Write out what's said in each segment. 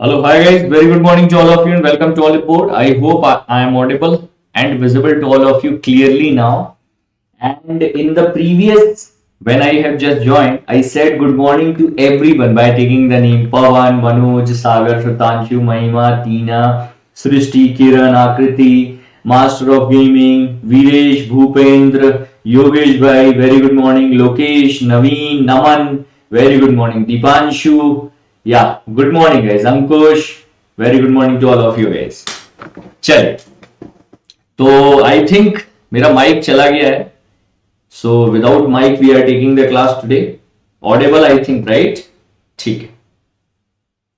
Hello, hi guys. Very good morning to all of you and welcome to all aboard. I hope I am audible and visible to all of you clearly now. And in the previous, when I have just joined, I said good morning to everyone by taking the name Pawan, Manoj, Sagar, Shatanshu, Mahima, Tina, Srishti, Kiran, Akriti, Master of Gaming, Viresh, Bhupendra, Yogesh Bhai, very good morning, Lokesh, Naveen, Naman, very good morning, Dipanshu, yeah, good morning guys, Ankush, very good morning to all of you guys. चले तो I think मेरा mic चला गया है. So without mic we are taking the class today. Audible I think right. ठीक है.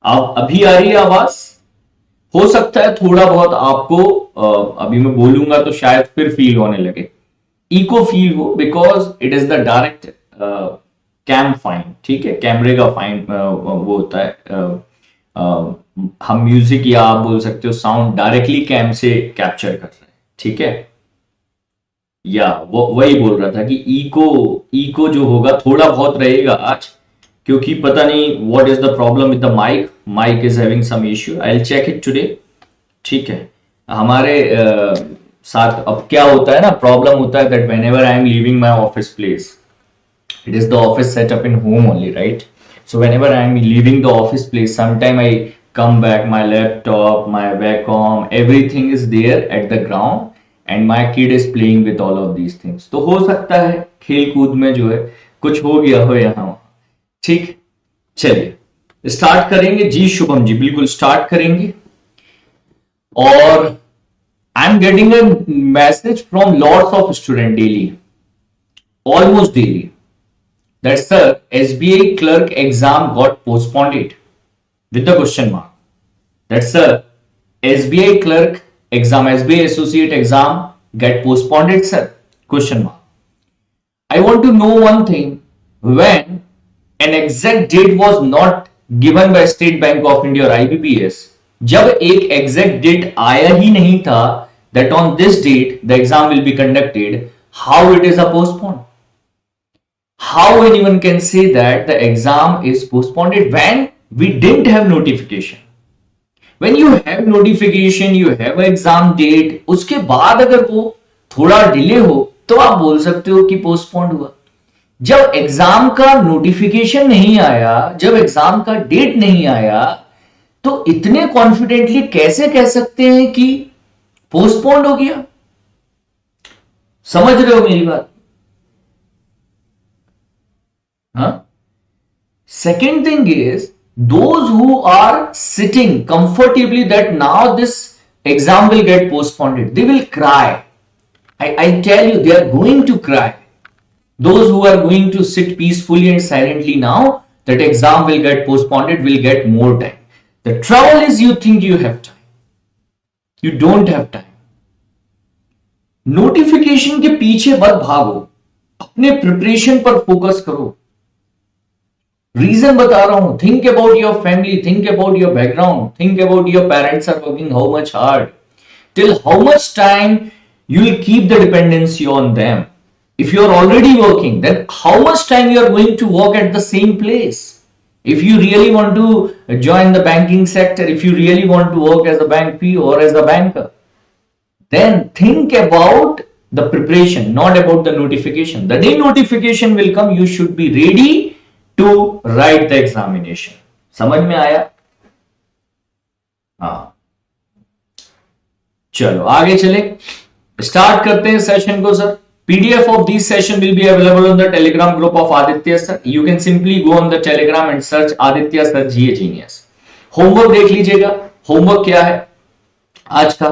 अब अभी आ रही है आवाज. हो सकता है थोड़ा बहुत आपको अभी मैं बोलूंगा तो शायद फिर फील होने लगे, इको फील हो, because it is the direct cam fine. ठीक है, कैमरे का फाइन वो होता है. हम म्यूजिक या आप बोल सकते हो साउंड डायरेक्टली कैम से कैप्चर कर रहे हैं. ठीक है, या वो वही बोल रहा था कि इको जो होगा थोड़ा बहुत रहेगा आज, क्योंकि पता नहीं what is the problem with the mic is having some issue. I will check it today. ठीक है, हमारे साथ अब क्या होता है ना, प्रॉब्लम होता है that whenever I am leaving my office place, it is the office setup in home only, right? So whenever I am leaving the office place, sometime I come back, my laptop, my Wacom, everything is there at the ground and my kid is playing with all of these things. तो हो सकता है खेल कूद में जो है कुछ हो गया हो यहाँ. ठीक, चलिए स्टार्ट करेंगे जी. शुभम जी बिल्कुल स्टार्ट करेंगे. और I am getting a message from lots of student daily, almost daily, that sir, SBI clerk exam got postponed with the question mark. That sir, SBI clerk exam, SBI associate exam get postponed sir, question mark. I want to know one thing, when an exact date was not given by State Bank of India or IBPS, जब एक exact date आया ही नहीं था that on this date the exam will be conducted, how it is a postponed? How anyone can say that the exam is postponed when we didn't have notification? When you have notification, you have exam date, उसके बाद अगर वो थोड़ा delay हो तो आप बोल सकते हो कि पोस्टपोन्ड हुआ. जब एग्जाम का नोटिफिकेशन नहीं आया, जब एग्जाम का डेट नहीं आया, तो इतने कॉन्फिडेंटली कैसे कह सकते हैं कि पोस्टपोन्ड हो गया? समझ रहे हो मेरी बात? Second thing is, those who are sitting comfortably that now this exam will get postponed, they will cry. I tell you, they are going to cry. Those who are going to sit peacefully and silently now that exam will get postponed will get more time. The trouble is you think you have time. You don't have time. Notification के पीछे मत भागो, अपने preparation पर focus करो. Reason बता रहा हूं. Think about your family, think about your background, think about your parents are working how much hard, till how much time you will keep the dependency on them. If you are already working, then how much time you are going to work at the same place? If you really want to join the banking sector, if you really want to work as a bank PO or as a banker, then think about the preparation, not about the notification. The day notification will come, you should be ready to write the examination. समझ में आया? हाँ, चलो आगे चले, start करते हैं session को. Sir, PDF of this session will be available on the Telegram group of Aditya sir. You can simply go on the Telegram and search Aditya sir GA Genius. Homework देख लीजिएगा. Homework क्या है आज का?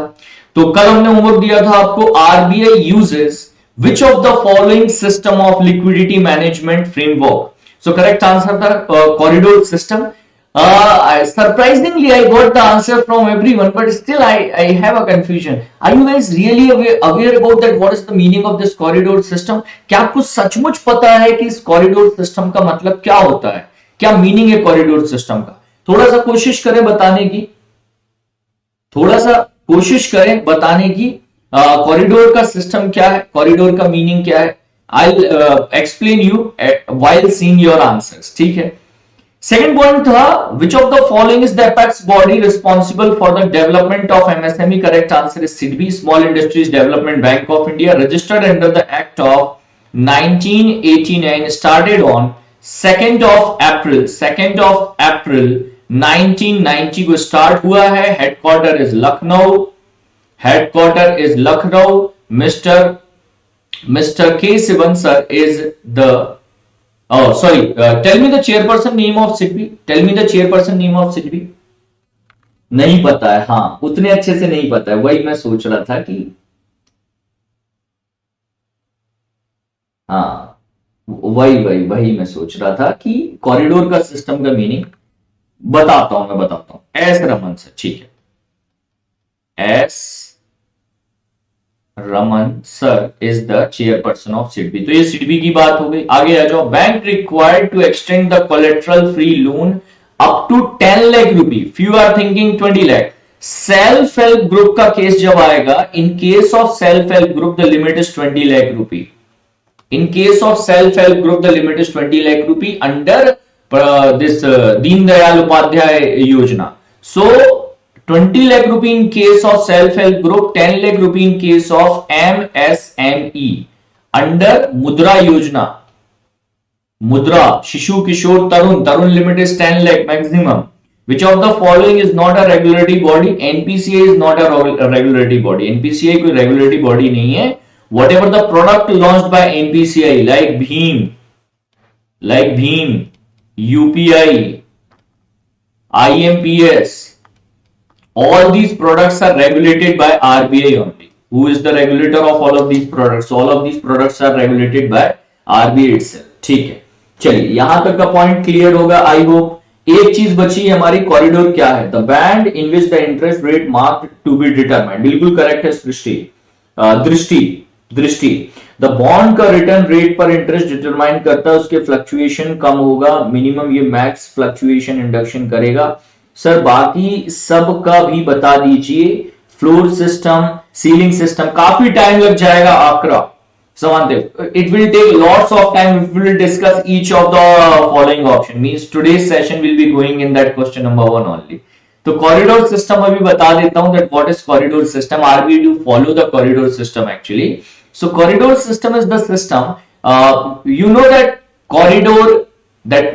तो कल हमने होमवर्क दिया था आपको, RBI uses which of the following system of liquidity management framework? So correct answer था corridor system. Surprisingly, I got the answer from everyone, but still I have a confusion. Are you guys really aware about that? What is the meaning of this corridor system? क्या आपको सचमुच पता है कि इस corridor system का मतलब क्या होता है? क्या मीनिंग है corridor system का? थोड़ा सा कोशिश करें बताने की. थोड़ा सा कोशिश करें बताने की. कॉरिडोर का सिस्टम क्या है, कॉरिडोर का मीनिंग क्या है? I'll explain you while seeing your answers. ठीक है, सेकेंड पॉइंट था which of the following is the apex body responsible for the development of MSME. Correct answer is SIDBI, small industries development bank of India, registered under the act of 1989, started on 2nd of April 1990 को start हुआ है. Headquarter is Lucknow. Mister के Sivan sir is the sorry, tell me the chairperson name of SIDBI. नहीं पता है. हाँ, उतने अच्छे से नहीं पता है, वही मैं सोच रहा था कि हाँ, वही मैं सोच रहा था कि कॉरिडोर का सिस्टम का मीनिंग बताता हूं. एस रमन सर, ठीक है. S Raman sir is the chairperson of SIDBI. तो ये सिडबी की बात हो गई. आगे आ जाओ. Bank required to extend the collateral free loan up to 10 lakh rupee. Few are thinking 20 lakh. Self help group का केस जब आएगा, in case of self help group the limit is 20 lakh rupee. In case of self-help group, the limit is 20 lakh rupee under this Deen Dayal Upadhyay Yojana. So 20 lakh rupee in case of self-help group, 10 lakh rupee in case of MSME under Mudra Yojana. Mudra, Shishu Kishore Tarun limit is 10 lakh maximum. Which of the following is not a regulatory body? NPCI is not a regulatory body. NPCI कोई regulatory body नहीं है. Whatever the product launched by NPCI like Bheem, UPI, IMPS, all these products are regulated by RBI only. Who is the regulator of all of these products? All of these products are regulated by RBI itself. ठीक है, चलिए यहां तक का point clear होगा. I hope. एक चीज बची है हमारी, कॉरिडोर क्या है? The band in which the interest rate marked to be determined. बिल्कुल करेक्ट है दृष्टि. द बॉन्ड का रिटर्न रेट पर इंटरेस्ट डिटरमाइन करता है, उसके फ्लक्चुएशन कम होगा, मिनिमम ये मैक्स फ्लक्चुएशन इंडक्शन करेगा. सर बाकी सब का भी बता दीजिए. फ्लोर सिस्टम, सीलिंग सिस्टम, काफी टाइम लग जाएगा आपका. Samandev, it will take lots of time if we will discuss each of the following option. Means today's session will be going in that question number 1 only. तो corridor system अभी बता देता हूं that what is corridor system. RBI do follow the corridor system actually. So corridor system is the system. You know that corridor that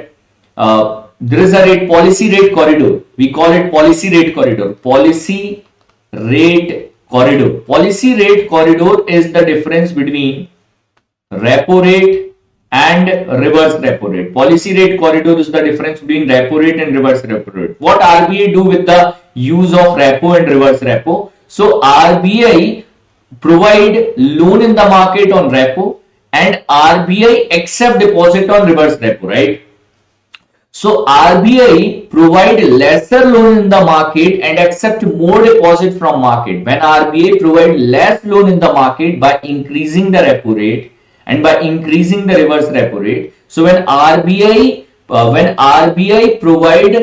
there is a rate, policy rate corridor. We call it policy rate corridor. Policy rate corridor. Policy rate corridor is the difference between repo rate and reverse repo rate. Policy rate corridor is the difference between repo rate and reverse repo rate. What RBI do with the use of repo and reverse repo? So RBI provide loan in the market on repo and RBI accept deposit on reverse repo, right? So RBI provide lesser loan in the market and accept more deposit from market. When RBI provide less loan in the market by increasing the repo rate and by increasing the reverse repo rate. So when RBI provide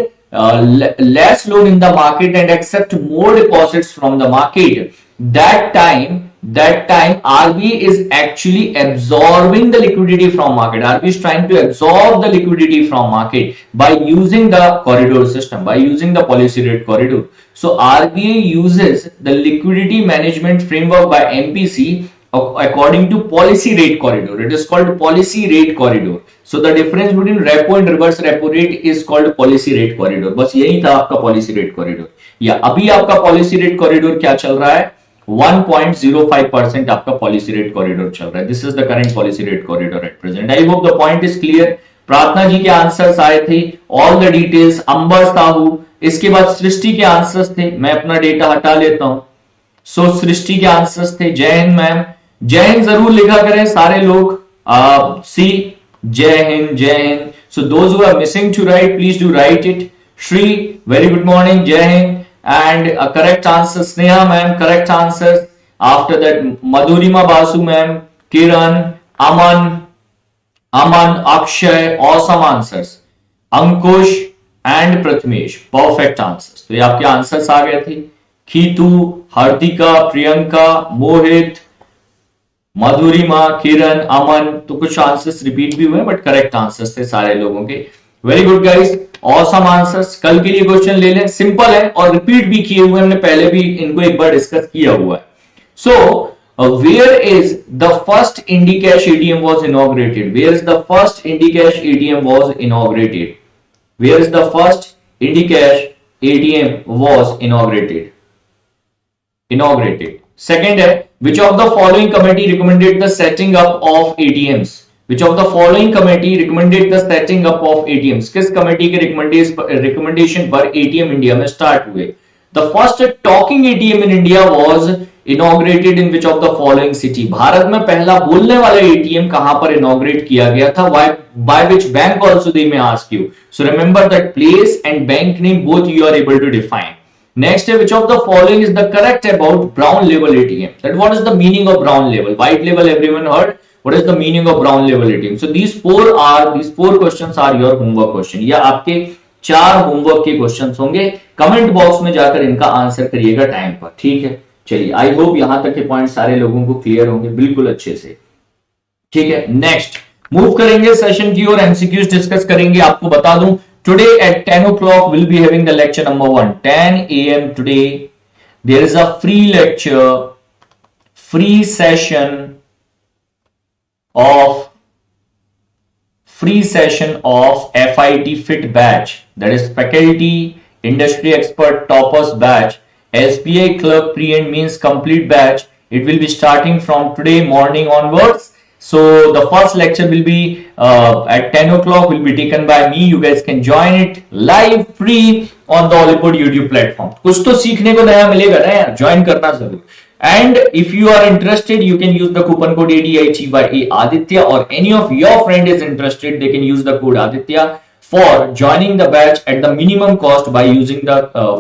less loan in the market and accept more deposits from the market, that time RBI is actually absorbing the liquidity from market. RBI is trying to absorb the liquidity from market by using the corridor system, by using the policy rate corridor. So RBI uses the liquidity management framework by MPC according to policy rate corridor. It is called policy rate corridor. So the difference between repo and reverse repo rate is called policy rate corridor. बस यही था आपका policy rate corridor. या अभी आपका policy rate corridor क्या चल रहा है? 1.05% आपका पॉलिसी रेट कॉरिडोर चल रहा है. This is the current policy rate corridor at present. I hope the point is clear. प्रार्थना जी के आंसर्स आए थे, ऑल द डिटेल्स. अंबर साहू, इसके बाद सृष्टि के आंसर्स थे. मैं अपना डेटा हटा लेता हूं. सो सृष्टि के आंसर्स थे. जय हिंद मैम, जय हिंद जरूर लिखा करें सारे लोग. सी जय हिंद, जय Hind. So those who are missing to write, please do write it. Shri, very good morning, जय Hind. And a correct answer, Sneha ma'am, correct answers. After that, Madhurima Basu ma'am, Kiran, Aman, Akshay, awesome answers. Ankush and Prathamesh, perfect answers. तो ये आपके answers आ गए थे. खीतू, हार्दिका, प्रियंका, मोहित, मधुरिमा, किरण, अमन. तो कुछ answers repeat भी हुए बट करेक्ट आंसर्स थे सारे लोगों के. Very good guys. Awesome answers. कल के लिए क्वेश्चन ले लें, सिंपल है और रिपीट भी किए हुए, हमने पहले भी इनको एक बार डिस्कस किया हुआ है। सो where is the first IndiCash ATM was inaugurated? Where is the first IndiCash ATM was inaugurated? Where is the first IndiCash ATM was inaugurated? Second है, which of the following committee recommended the setting up of ATMs? Which of the following committee recommended the setting up of ATMs? किस committee के recommendation पर ATM India में start हुए? The first talking ATM in India was inaugurated in which of the following city? Bharat में पहला बोलने वाला ATM कहां पर inaugurate किया गया था? By which bank also they may ask you. So remember that place and bank name both you are able to define. Next, which of the following is the correct about brown label ATM? That what is the meaning of brown label? White label everyone heard. What is the meaning of brown label ATM? So these four questions are your homework question. या आपके 4 homework के questions होंगे। Comment box में जाकर इनका answer करिएगा time पर, ठीक है। चलिए, आई होप यहां तक के पॉइंट सारे लोगों को क्लियर होंगे बिल्कुल अच्छे से, ठीक है। नेक्स्ट मूव करेंगे सेशन की और एमसीक्यूज डिस्कस करेंगे। आपको बता दूं, today at 10 o'clock we'll be having the lecture number 1, 10 a.m. today there is a free lecture, free session of FIT Fit batch, that is faculty industry expert toppers batch, SBI clerk pre and means complete batch. It will be starting from today morning onwards. So the first lecture will be at 10 o'clock, will be taken by me. You guys can join it live free on the Olipod YouTube platform. कुछ तो सीखने को नया मिलेगा ना यार, join करना जरूर। And if you are interested, you can use the coupon code ADITYA Aditya, or any of your friend is interested, they can use the code Aditya for joining the batch at the minimum cost by using the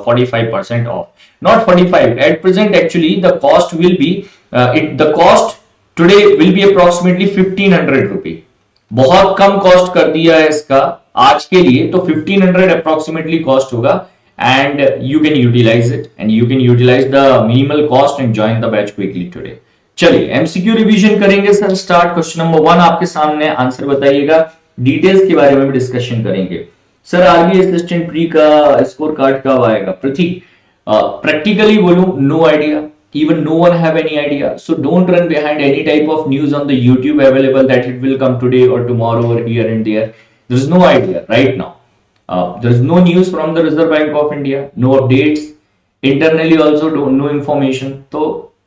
45% off. Not 45 at present, actually the cost will be the cost today will be approximately 1500 रुपए। बहुत कम cost कर दिया है इसका आज के लिए, तो 1500 अप्रोक्सीमेटली कॉस्ट होगा and you can utilize it and you can utilize the minimal cost and join the batch quickly today. चलिए एमसीक्यू रिवीजन करेंगे सर। स्टार्ट क्वेश्चन नंबर 1 आपके सामने, आंसर बताइएगा। डिटेल्स के बारे में भी डिस्कशन करेंगे। सर आरबी असिस्टेंट प्री का स्कोर कार्ड कब आएगा? प्रतीक practically बोलूं, no idea, even no one have any idea, so don't run behind any type of news on the YouTube available that it will come today or tomorrow or here and there. There is no idea right now. There is no news from the Reserve Bank of India, no updates internally also, no information. तो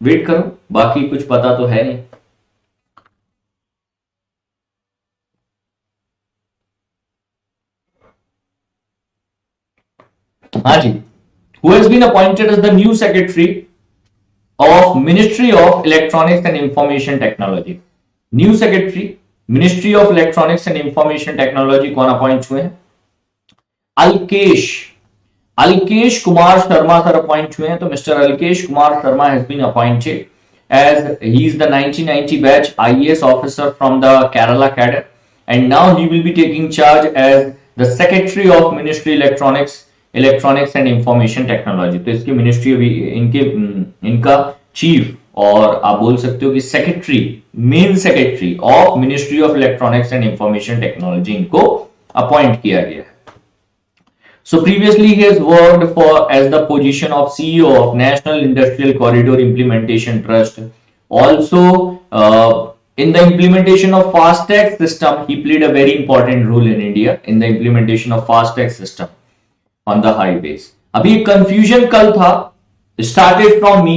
wait करो, बाकी कुछ पता तो है नहीं। हाँ जी, who has been appointed as the new secretary of Ministry of Electronics and Information Technology? New secretary Ministry of Electronics and Information Technology कौन अपॉइंट हुए हैं? अल्केश कुमार शर्मा सर अपॉइंट हुए हैं। तो mister Alkesh Kumar Sharma has been appointed as he is the 1990 batch IAS officer from the Kerala cadre, and now he will be taking charge as the secretary of Ministry Electronics and Information Technology. तो इसकी ministry अभी इनका chief और आप बोल सकते हो कि secretary, main secretary of ministry of electronics and information technology इनको अपॉइंट किया गया है। So previously he has worked as the position of CEO of National Industrial Corridor Implementation Trust. Also, in the implementation of FASTag system, he played a very important role in India in the implementation of FASTag system on the highways. अभी confusion कल था, started from me,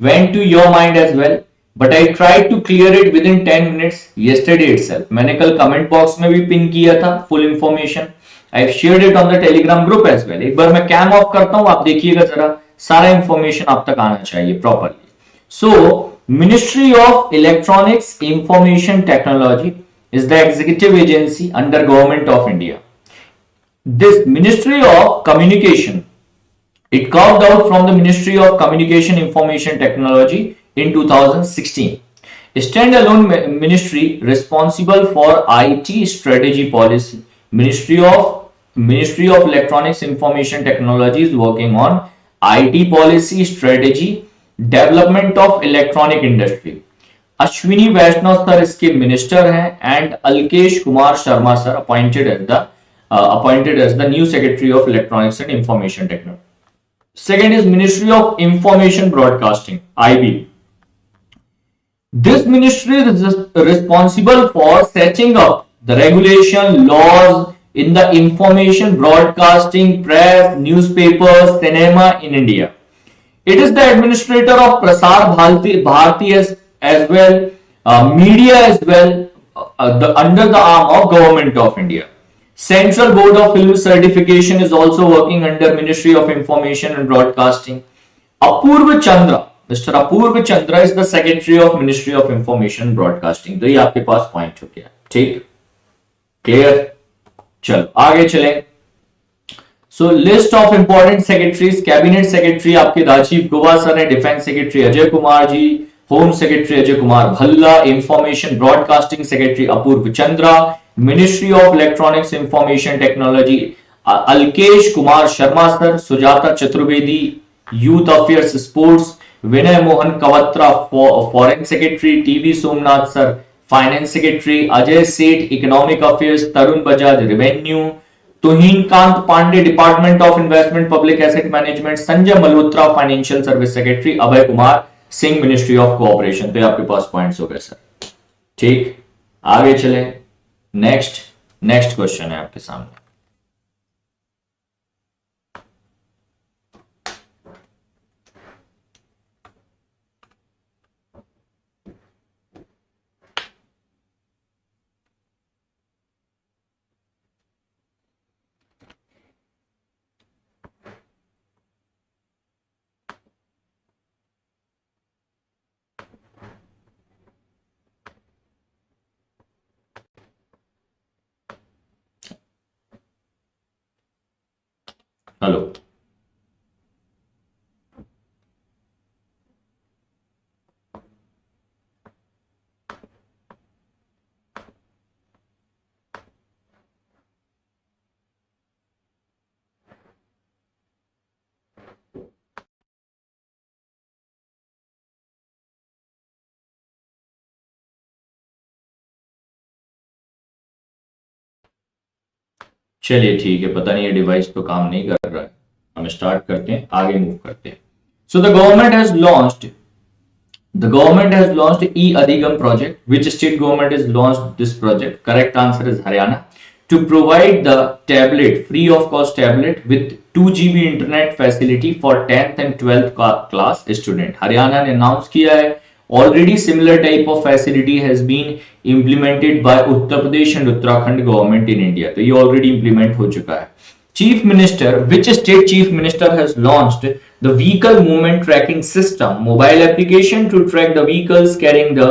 went to your mind as well, but I tried to clear it within 10 minutes yesterday itself. मैंने कल comment box में भी pin किया था full information. I've shared it on the Telegram group as well. एक बार मैं cam of करता हूं, आप देखिएगा जरा, सारा इंफॉर्मेशन आप तक आना चाहिए properly. So ministry of electronics information technology is the executive agency under government of India. This Ministry of Communication, it carved out from the Ministry of Communication Information Technology in 2016. A standalone ministry responsible for IT strategy policy. Ministry of Electronics Information Technology is working on IT policy strategy, development of electronic industry. Ashwini Vaishnaw sir इसके minister हैं and Alkesh Kumar Sharma sir appointed as the appointed as the new Secretary of Electronics and Information Technology. Second is Ministry of Information Broadcasting, IB. This ministry is responsible for setting up the regulation laws in the information broadcasting, press, newspapers, cinema in India. It is the administrator of Prasar Bharati as well, media as well, under the arm of Government of India. Central Board of Film Certification is also working under Ministry of Information and Broadcasting. Apurva Chandra, Mr. Apurva Chandra is the Secretary of Ministry of Information and Broadcasting. तो ये आपके पास point हो गया, ठीक, clear. चलो आगे चलें. So list of important secretaries. Cabinet secretary आपके राजीव गौबा सर है, defence secretary Ajay Kumar ji, home secretary Ajay Kumar Bhalla, information broadcasting secretary Apurva Chandra, ministry of electronics information technology Alkesh Kumar Sharma sir, Sujata Chaturvedi youth affairs sports, Vinay Mohan Kwatra foreign secretary, TV Somanathan sir finance secretary, Ajay Seth economic affairs, Tarun Bajaj revenue, Tuhin Kanta Pandey department of investment public asset management, Sanjay Malhotra financial service secretary, Abhay Kumar Singh ministry of cooperation. तो आपके पास points हो गए sir, ठीक. आगे चले. Next question है आपके सामने. हेलो, चलिए ठीक है, पता नहीं ये डिवाइस तो काम नहीं कर रहा है. हम स्टार्ट करते हैं, आगे मूव करते हैं. So the government has launched e Adhigam project. Which state government has launched this project? Correct answer is Haryana. To provide the tablet, free of cost tablet with 2 GB internet facility for 10th and 12th class student. Haryana ने announce किया है. Already similar type of facility has been implemented by Uttar Pradesh and Uttarakhand government in India. तो ये already implement हो चुका है. Chief Minister, which state Chief Minister has launched the vehicle movement tracking system, mobile application to track the vehicles carrying the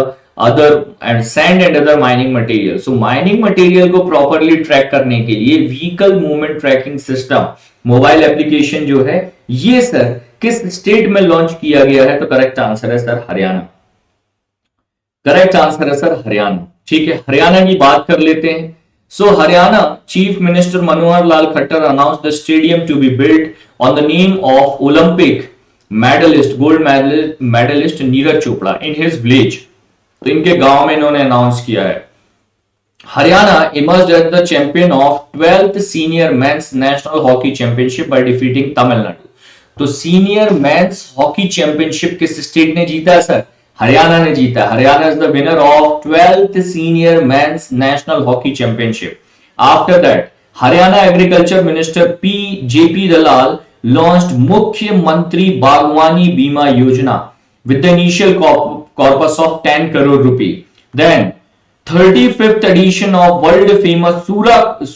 other and sand and other mining material. So mining material को properly track करने के लिए vehicle movement tracking system, mobile application जो है, ये sir किस state में launch किया गया है? तो करेक्ट आंसर है सर हरियाणा. करेक्ट आंसर है सर हरियाणा. ठीक है, हरियाणा की बात कर लेते हैं. So Haryana chief minister Manohar Lal Khattar announce the stadium to be built on the name of Olympic medalist, gold medalist Neeraj Chopra in his village. तो इनके गांव में इन्होंने अनाउंस किया है. Haryana emerged as the champion of 12th senior men's national hockey championship by defeating Tamil Nadu. तो senior men's hockey championship किस state ने जीता है सर? हरियाणा ने जीता. Haryana is the winner of 12th senior men's national hockey championship. After that Haryana agriculture minister JP Dalal launched मुख्यमंत्री बागवानी बीमा योजना with the initial corpus of 10 crore रुपए. Then 35th edition of world famous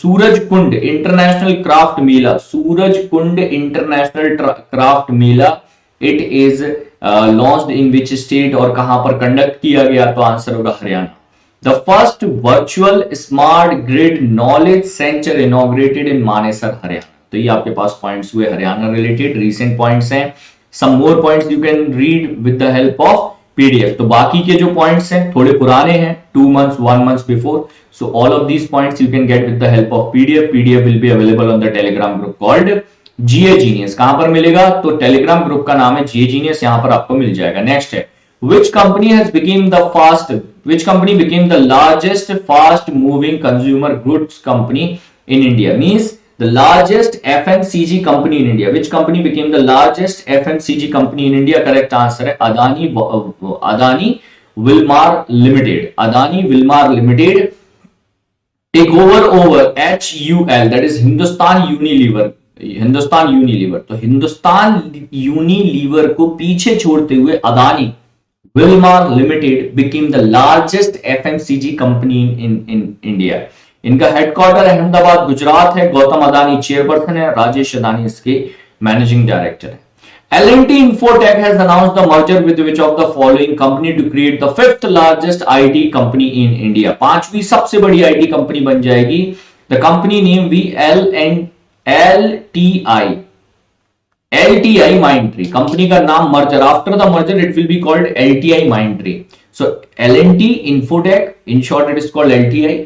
Suraj Kund international craft Mela. Suraj Kund international craft Mela, it is launched in which state और कहां पर conduct किया गया? तो आंसर होगा Haryana. The first virtual smart grid knowledge centre inaugurated इन मानेसर, हरियाणा. तो ये आपके पास पॉइंट्स हुए हरियाणा रिलेटेड, रीसेंट पॉइंट्स हैं. Some more points you can read with the help of PDF. तो बाकी के जो पॉइंट्स हैं थोड़े पुराने हैं, 2 months 1 month before. So all of these points you can get with the help of PDF. PDF will be available on the Telegram group called GA genius. कहां पर मिलेगा? तो टेलीग्राम ग्रुप का नाम है जीए जीनियस, यहां पर आपको मिल जाएगा. नेक्स्ट है which company became the largest fast moving consumer goods company in India. Means the largest FMCG company in India. Which company became the largest FMCG company in India? Correct answer है Adani Wilmar Limited. Adani Wilmar Limited take over HUL, that is Hindustan Unilever. तो Hindustan Unilever को पीछे छोड़ते हुए Adani Wilmar limited became the largest FMCG company in India. इनका headquarter Ahmedabad Gujarat है. Gautam Adani chairperson है, राजेश अदानी इसके मैनेजिंग डायरेक्टर है. L&T Infotech has announced the merger with which of the following company to create the fifth largest IT company in India. पांचवी सबसे बड़ी IT company बन जाएगी. The company name be LTI. LTI Mindtree. Company का नाम merger. After the merger, it will be called LTI Mindtree. So L&T Infotech, in short, it is called LTI.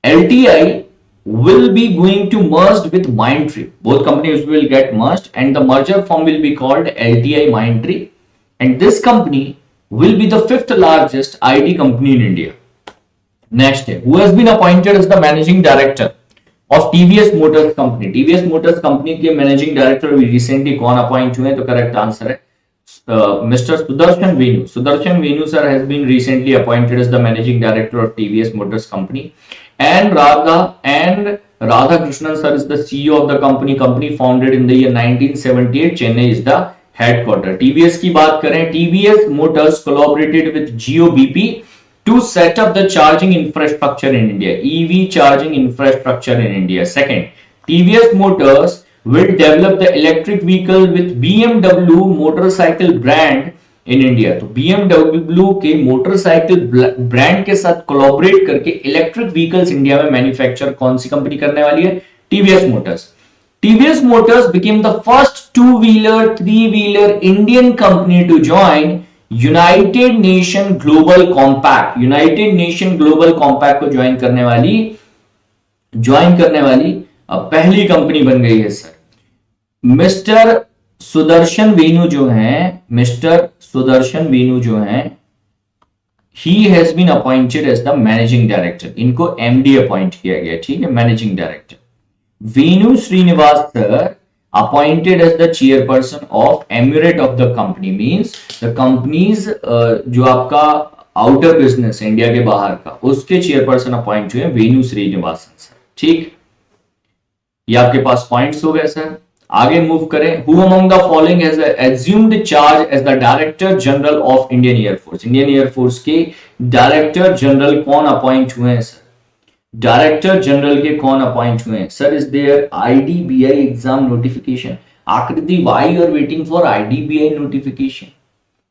LTI will be going to merged with Mindtree. Both companies will get merged and the merger firm will be called LTI Mindtree, and this company will be the fifth largest IT company in India. Next, who has been appointed as the managing director of TVS Motors Company? TVS Motors Company के managing director भी recently कौन appoint हुए? तो correct answer है Mr. Sudarshan Venu. Sudarshan Venu sir has been recently appointed as the managing director of TVS Motors Company. And Radha Krishnan sir is the CEO of the company. Company founded in the year 1978. Chennai is the headquarter. TVS की बात करें, TVS Motors collaborated with GeoBP to set up the charging infrastructure in India. EV charging infrastructure in India. Second, TVS Motors will develop the electric vehicle with BMW motorcycle brand in India. तो BMW के motorcycle brand के साथ collaborate करके electric vehicles India में manufacture कौन सी company करने वाली है? TVS motors. TVS motors became the first 2-wheeler 3-wheeler Indian company to join United Nation Global Compact. United Nation Global Compact को ज्वाइन करने वाली पहली कंपनी बन गई है सर. मिस्टर सुदर्शन वेनु जो हैं, he has been appointed as the managing director. इनको एमडी अपॉइंट किया गया, ठीक है, managing director. Venu Srinivasan sir appointed as the chairperson of emeritus of the company. Means the companies जो आपका आउटर बिजनेस है इंडिया के बाहर का, उसके चेयरपर्सन अपॉइंट हुए वेनु श्रीनिवासन सर. ठीक, ये आपके पास पॉइंट्स हो गए सर. आगे मूव करें. Who among the following has assumed charge as the Director General of Indian Air Force? Indian air force के डायरेक्टर जनरल कौन अपॉइंट हुए हैं सर? डायरेक्टर जनरल के कौन अपॉइंट हुए हैं sir? Is there IDBI exam notification. Aakriti, why you are waiting for IDBI notification?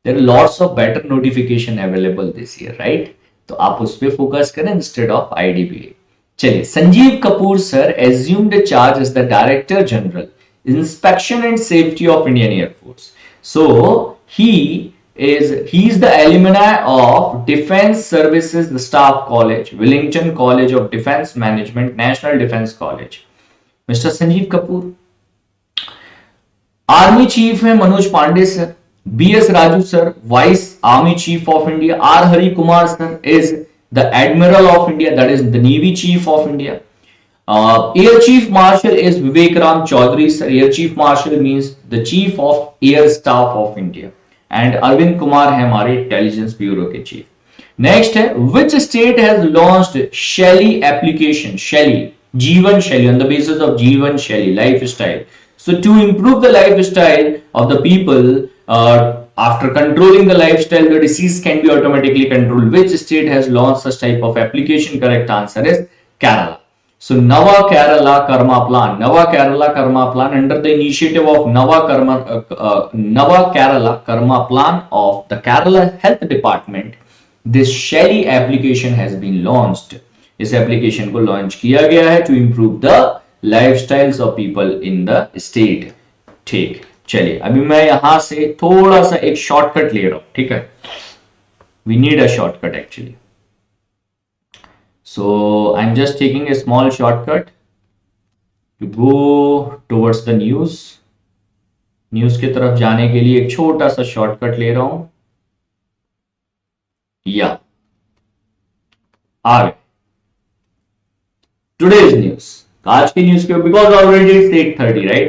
There are lots of better notification available this year, right? तो आप उस पे फोकस करें instead of IDBI. चलिए, Sanjeev Kapoor sir assumed charge as the Director General Inspection and Safety of Indian Air Force. So he is the alumni of Defense Services, the Staff College, Wellington College of Defense Management, National Defense College. Mr. Sanjeev Kapoor. Army Chief है Manoj Pande sir. BS Raju sir, Vice Army Chief of India. R Hari Kumar sir is the Admiral of India, that is the Navy Chief of India. Air Chief Marshal is Vivek Ram Chaudhary sir. Air Chief Marshal means the Chief of Air Staff of India. And Arvind Kumar है हमारे Intelligence Bureau के Chief. Next है, which state has launched Shelly application? Shelly, Jeevan Shelly, on the basis of Jeevan Shelly lifestyle. So to improve the lifestyle of the people, after controlling the lifestyle, the disease can be automatically controlled. Which state has launched such type of application? Correct answer is Kerala. So Nava Kerala Karma Plan under the initiative of Nava Kerala Karma Plan of the Kerala Health Department, this Shelly application has been launched. इस application को launch किया गया है to improve the lifestyles of people in the state. ठीक, चलिए अभी मैं यहां से थोड़ा सा एक शॉर्टकट ले रहा हूं, ठीक है. We need a shortcut actually. So I'm just taking a small shortcut to go towards the news. News की तरफ जाने के लिए एक छोटा सा शॉर्टकट ले रहा हूं. या आ गए. Today's news. आज की न्यूज के because already it's 8:30, right?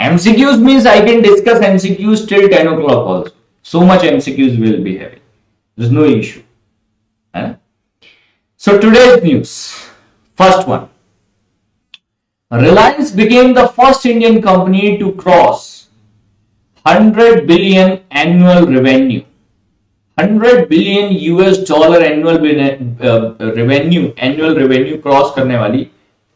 MCQs means I can discuss MCQs till 10 o'clock also. So much MCQs will be having. There's no issue. Right? So today's news. First one. Reliance became the first Indian company to cross 100 billion annual revenue. 100 billion US dollar annual revenue cross करने वाली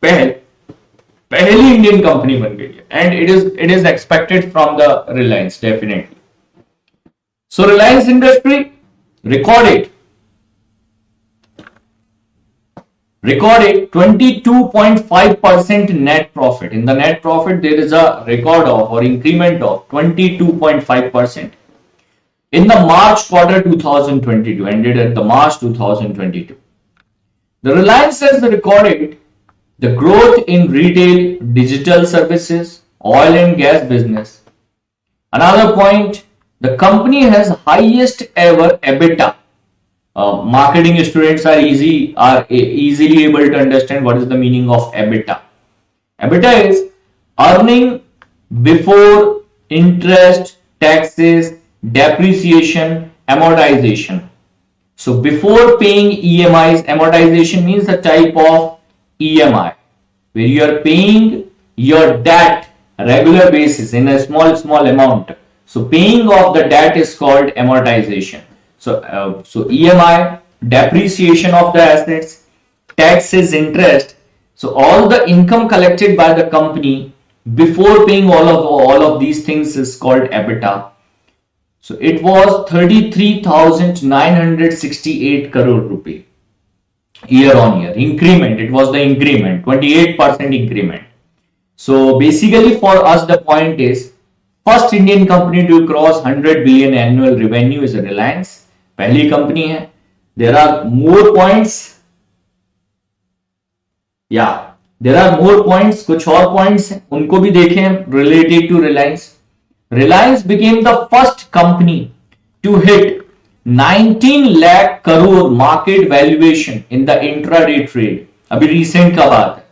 पहली Indian company बन गई है and it is expected from the Reliance definitely. So Reliance industry recorded 22.5% net profit. In the net profit, there is a record of or increment of 22.5% in the March quarter 2022, ended at the March 2022. The Reliance has recorded the growth in retail, digital services, oil and gas business. Another point, the company has highest ever EBITDA. Marketing students are easily able to understand what is the meaning of EBITDA. EBITDA is earning before interest, taxes, depreciation, amortization. So before paying EMIs, amortization means a type of EMI where you are paying your debt regular basis in a small amount. So paying of the debt is called amortization. So EMI, depreciation of the assets, taxes, interest. So all the income collected by the company before paying all of these things is called EBITDA. So it was 33,968 crore rupee year on year increment. It was the increment, 28% increment. So basically for us the point is first Indian company to cross 100 billion annual revenue is a Reliance. पहली company है. There are more points. There are more points. कुछ और points हैं, उनको भी देखें related to Reliance. Reliance became the first company to hit 19 lakh crore market valuation in the intraday trade. अभी recent का बात है.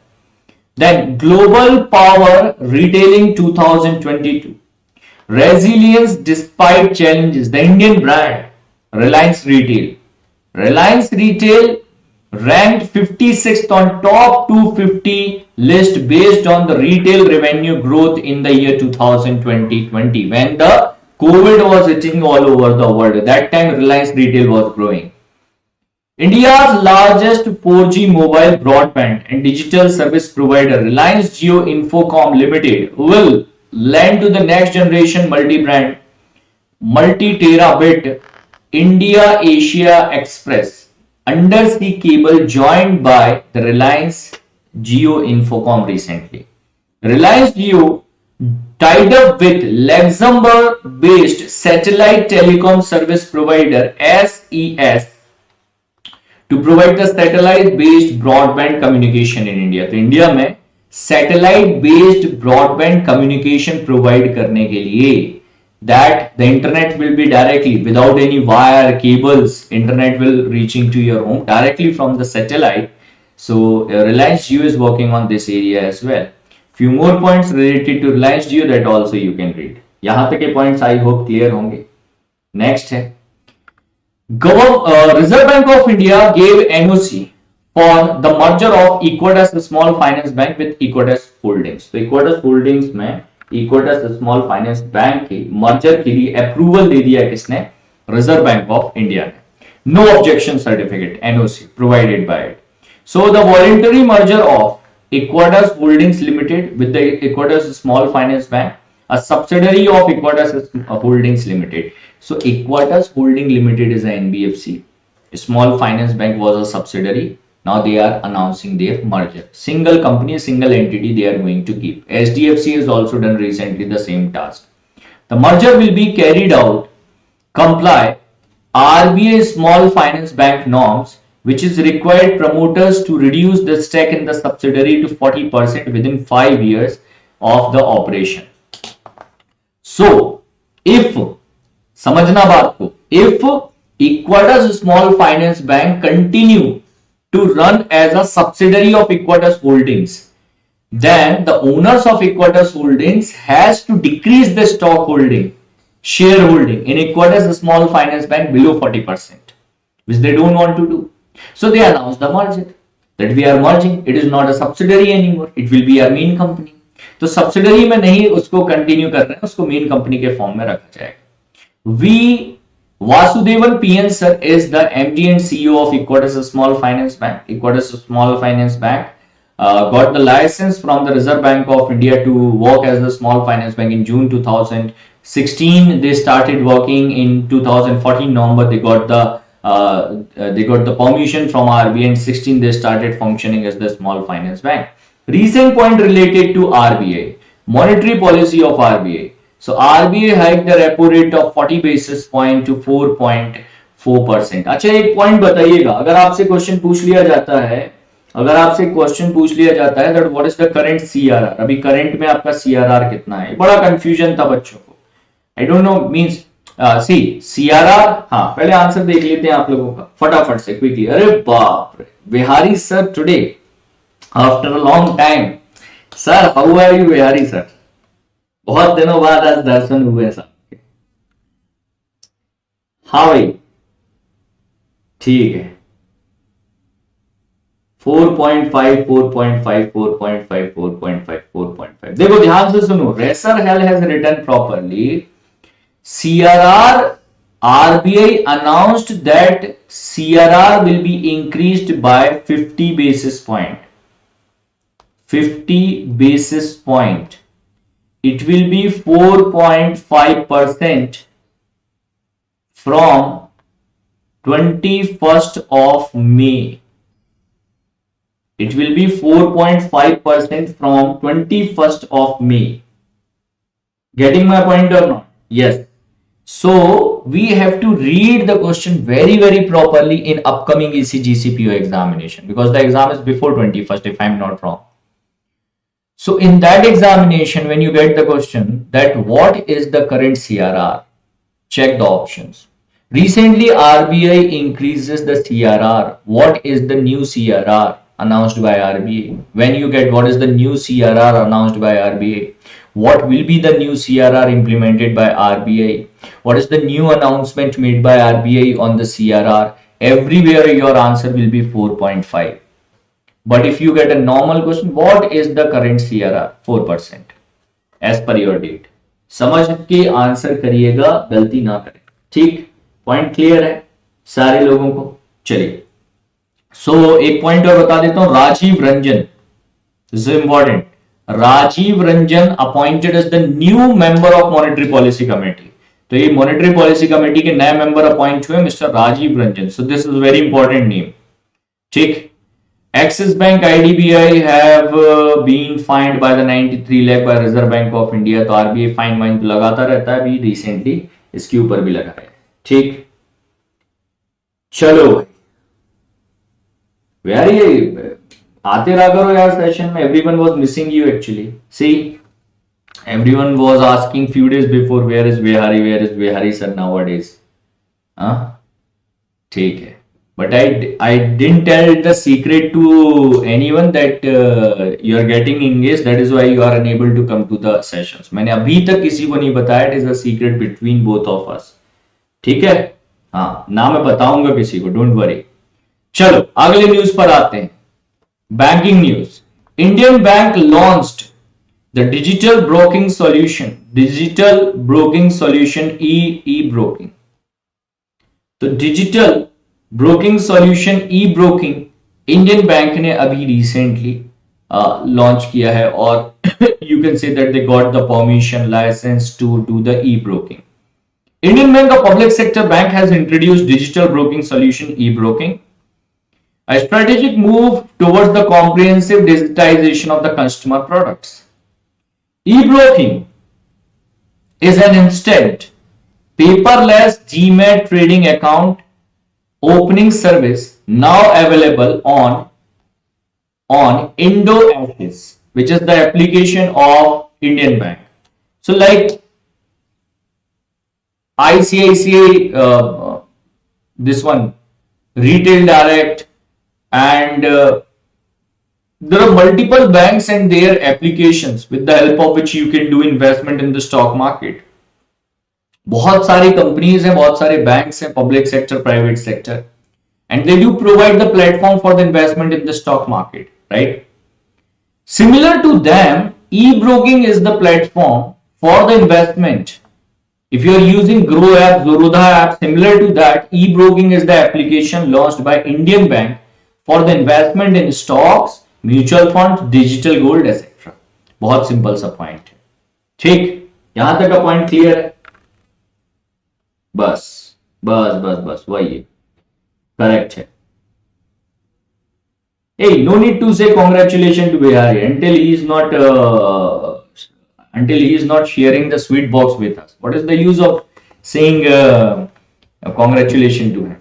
Then Global Power Retailing 2022. Resilience despite challenges. The Indian brand Reliance Retail. Reliance Retail ranked 56th on top 250 list based on the retail revenue growth in the year 2020 when the COVID was hitting all over the world. At that time Reliance Retail was growing. India's largest 4G mobile broadband and digital service provider Reliance Jio Infocomm Limited will lend to the next generation multi-brand multi-terabit India Asia Express undersea cable joined by the Reliance Jio Infocomm recently. Reliance Jio tied up with Luxembourg-based satellite telecom service provider SES to provide the satellite-based broadband communication in India. तो India में satellite-based broadband communication provide करने के लिए that the internet will be directly without any wire cables, internet will reaching to your home directly from the satellite. So Reliance Jio is working on this area as well. Few more points related to Reliance Jio that also you can read. यहाँ तक के points I hope clear होंगे. Next है Reserve Bank of India gave NOC for the merger of Equitas Small Finance Bank with Equitas Holdings. तो Equitas Holdings में Equitas Small Finance Bank की merger के लिए अप्रूवल दे दिया किसने? रिजर्व बैंक ऑफ इंडिया ने. No objection certificate NOC provided by it. So the voluntary merger of Equitas Holdings Limited with the Equitas Small Finance Bank, a subsidiary of Equitas Holdings Limited. So Equitas Holding Limited is an NBFC. Small Finance Bank was a subsidiary. Now they are announcing their merger. Single company, single entity they are going to keep. SDFC has also done recently the same task. The merger will be carried out, comply RBI Small Finance Bank norms, which is required promoters to reduce the stake in the subsidiary to 40% within 5 years of the operation. So, if समझना बात को, if Equitas Small Finance Bank continue to run as a subsidiary of Equitas Holdings, then the owners of Equitas Holdings has to decrease the stock holding, shareholding in Equitas Small Finance Bank below 40%, which they don't want to do. So they announced the merger, that we are merging. It is not a subsidiary anymore. It will be our main company. तो subsidiary में नहीं उसको continue कर रहे हैं, उसको main company के form में रखा जाएगा. V Vasudevan PN sir is the MD and CEO of Equitas Small Finance Bank. Equitas Small Finance Bank got the license from the Reserve Bank of India to work as the small finance bank in June 2016. They started working in 2014 November. They got the permission from RBI, and 16 they started functioning as the small finance bank. Recent point related to RBI, monetary policy of RBI. So RBI hiked the repo rate of 40 basis point to 4.4%. अच्छा एक point बताइएगा, अगर आपसे question पूछ लिया जाता है, that what is the current CRR, अभी करंट में आपका CRR कितना है, बड़ा कंफ्यूजन था बच्चों को. I don't know means C CRR. हाँ पहले आंसर देख लेते हैं आप लोगों का फटाफट से क्विकली. अरे बाप रे, Bihari sir today after a long time. Sir how are you Bihari sir? बहुत दिनों बाद आज दर्शन हुए साहब. हाँ भाई ठीक है. 4.5 4.5 4.5 4.5 4.5. देखो ध्यान से सुनो. Racer hell has written properly. CRR, RBI announced that CRR will be increased by 50 basis point. 50 basis point. It will be 4.5% from 21st of May. It will be 4.5% from 21st of May. Getting my point or not? Yes. So we have to read the question very properly in upcoming ECGCPO examination, because the exam is before 21st if I'm not wrong. So in that examination, when you get the question that what is the current CRR, check the options. Recently RBI increases the CRR. What is the new CRR announced by RBI? When you get what is the new CRR announced by RBI, what will be the new CRR implemented by RBI, what is the new announcement made by RBI on the CRR, everywhere your answer will be 4.5. But if you get a normal question, what is the current CRR? 4% as per your date. समझ के answer करिएगा, गलती ना करें. ठीक, point clear है सारे लोगों को? चलिए. सो एक पॉइंट और बता देता हूं. Rajiv Ranjan, this is important. Rajiv Ranjan appointed as the new member of monetary policy committee. तो ये मॉनेटरी पॉलिसी कमेटी के नए मेंबर अपॉइंट हुए mister Rajiv Ranjan. So this is very important name. ठीक. Axis Bank IDBI have been fined by the 93 lakh by Reserve Bank of India. तो RBI fine वाइन तो लगाता रहता है, अभी रिसेंटली इसके ऊपर भी लगा है. ठीक, चलो वेरी आते रहा करो यार सेशन में. Everyone was missing you actually. See everyone was asking few days before where is Bihari sir nowadays. ठीक है. But I didn't tell the secret to anyone that you are getting engaged. That is why you are unable to come to the sessions. मैंने अभी तक किसी को नहीं बताया. It is a secret between both of us. ठीक है. हाँ ना मैं बताऊंगा किसी को, डोंट वरी. चलो अगले न्यूज पर आते हैं. Banking news. Indian Bank launched the digital broking solution e-broking. तो digital broking solution e-broking Indian Bank ने अभी रिसेंटली लॉन्च किया है, और you can say that they got the permission licence to do the e-broking. Indian Bank, a public sector bank, has introduced digital broking solution e-broking, a strategic move towards the comprehensive digitization of the customer products. E-broking is an instant, paperless GMAT trading account opening service now available on IndoAssist, which is the application of Indian Bank. So like ICICI, this one, Retail Direct, and there are multiple banks and their applications with the help of which you can do investment in the stock market. बहुत सारी companies हैं, बहुत सारे banks हैं, public sector, private sector, and they do provide the platform for the investment in the stock market, right? Similar to them, e-broking is the platform for the investment. If you are using Grow app, Zerodha app, similar to that, e-broking is the application launched by Indian Bank for the investment in stocks, mutual fund, digital gold etcetera. बहुत simple सा point है. ठीक, यहां तक का point clear है? बस बस बस बस वही है, करेक्ट है. Hey, no need to say congratulations to Bihari until he is not sharing the sweet box with us. What is the use of saying congratulations to him?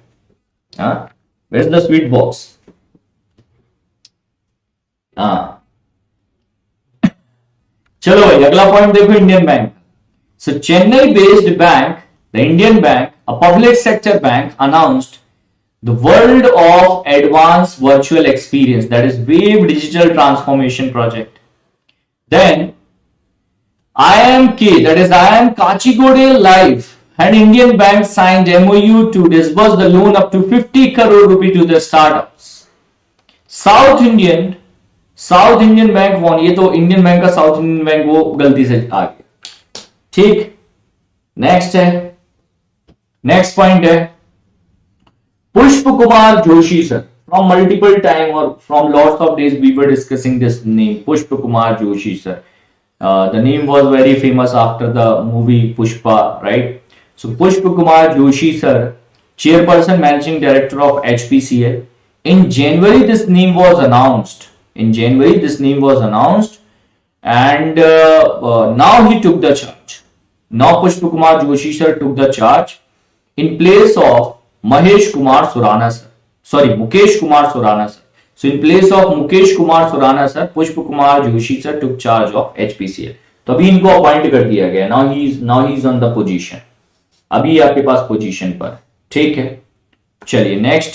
Huh? Where's the sweet box? हाँ, चलो भाई अगला point देखो, Indian bank. So Chennai based bank, the Indian bank, a public sector bank, announced the world of advanced virtual experience, that is wave digital transformation project. Then IMK, that is IIM Kachigode Life, and Indian Bank signed MOU to disburse the loan up to 50 crore rupee to the startups. South Indian bank one, ये तो Indian bank का south Indian bank वो गलती से आ गया. ठीक, next है, next point है पुष्प Kumar Joshi sir. From multiple time or from lots of days we were discussing this name, Pushpa Kumar Joshi sir. The name was very famous after the movie Pushpa, right? So Pushpa Kumar Joshi sir, chairperson managing director of HPCL. In January this name was announced. And now he took the charge. Now Pushpa Kumar Joshi sir took the charge in place of Mukesh Kumar Surana sir. So in place of Mukesh Kumar Surana sir, Pushpa Kumar Joshi sir took charge of HPCL. तो अभी इनको appoint कर दिया गया. Now he is on the position. अभी आपके पास position पर. ठीक है, चलिए नेक्स्ट.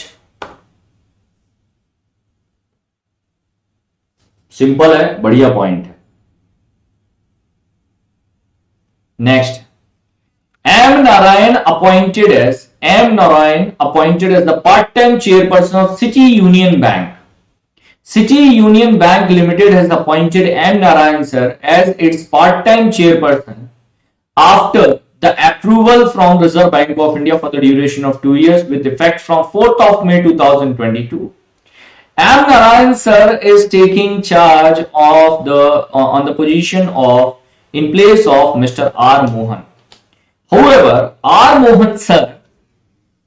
सिंपल है, बढ़िया पॉइंट है. Next, M. Narayan appointed as the part-time chairperson of City Union Bank. City Union Bank Limited has appointed M. Narayan sir as its part-time chairperson after the approval from Reserve Bank of India for the duration of 2 years with effect from 4th of May 2022. M. Narayan sir is taking charge of on the position of in place of Mr. R. Mohan. However, R. Mohan sir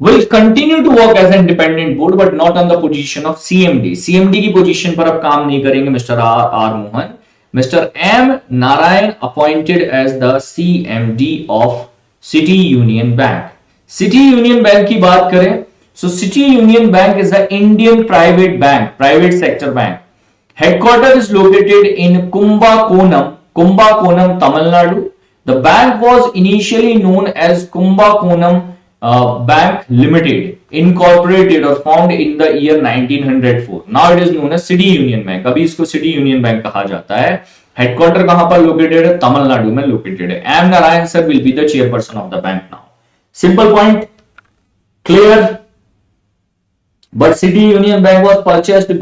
will continue to work as an independent board but not on the position of CMD. CMD की position पर अब काम नहीं करेंगे Mr. R. Mohan. Mr. M. Narayan appointed as the CMD of City Union Bank. City Union Bank की बात करें, so City Union Bank is an Indian private bank, private sector bank. Headquarters is located in Kumbakonam, Tamil Nadu. The bank was initially known as Kumbakonam Bank Limited, incorporated or formed in the year 1904. Now it is known as City Union Bank. अभी इसको City Union Bank कहा जाता है. Headquarter कहां पर located है? तमिलनाडु में located है. M. Narayan sir will be the chairperson of the bank now. Simple point, clear. But City Union Bank was purchased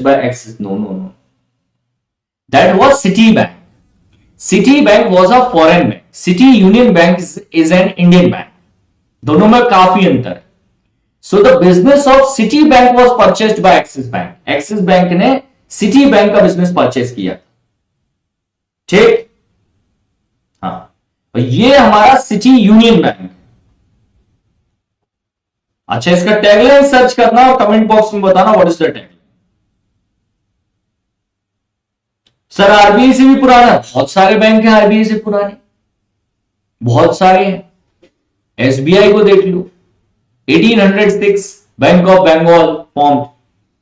by Axis. No. That was Citibank. Citibank was a foreign bank. City Union Bank is an Indian bank. दोनों में काफी अंतर है. So the business of Citibank was purchased by Axis Bank. Axis Bank ने Citibank का business purchase किया. ठीक, हाँ, तो ये हमारा सिटी यूनियन बैंक. अच्छा, इसका टैगलाइन सर्च करना और कमेंट बॉक्स में बताना what is the tagline. Sir RBI से भी पुराना, बहुत सारे बैंक हैं आरबीआई से पुराने, बहुत सारे हैं. एसबीआई को देख लो, 1806 bank of Bengal formed.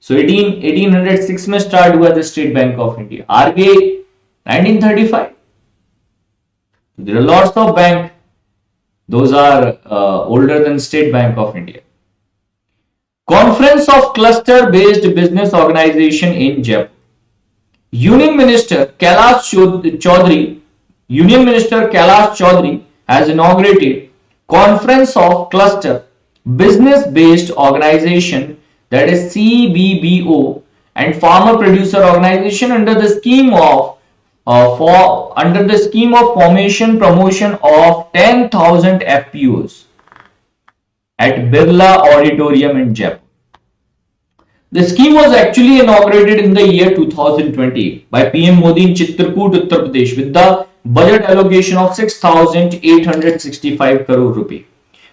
So 1806 में स्टार्ट हुआ था State Bank of India. RBI 1935. There are lots of bank, those are older than State Bank of India. Conference of Cluster Based Business Organization in Jaipur. Union Minister Kailash Chaudhary has inaugurated Conference of Cluster Business Based Organization, that is CBBO, and Farmer Producer Organization under the scheme of formation promotion of 10,000 FPOs at Birla Auditorium in Jaipur. The scheme was actually inaugurated in the year 2020 by PM Modi in Chitrakoot, Uttar Pradesh, with the budget allocation of 6,865 crore rupee.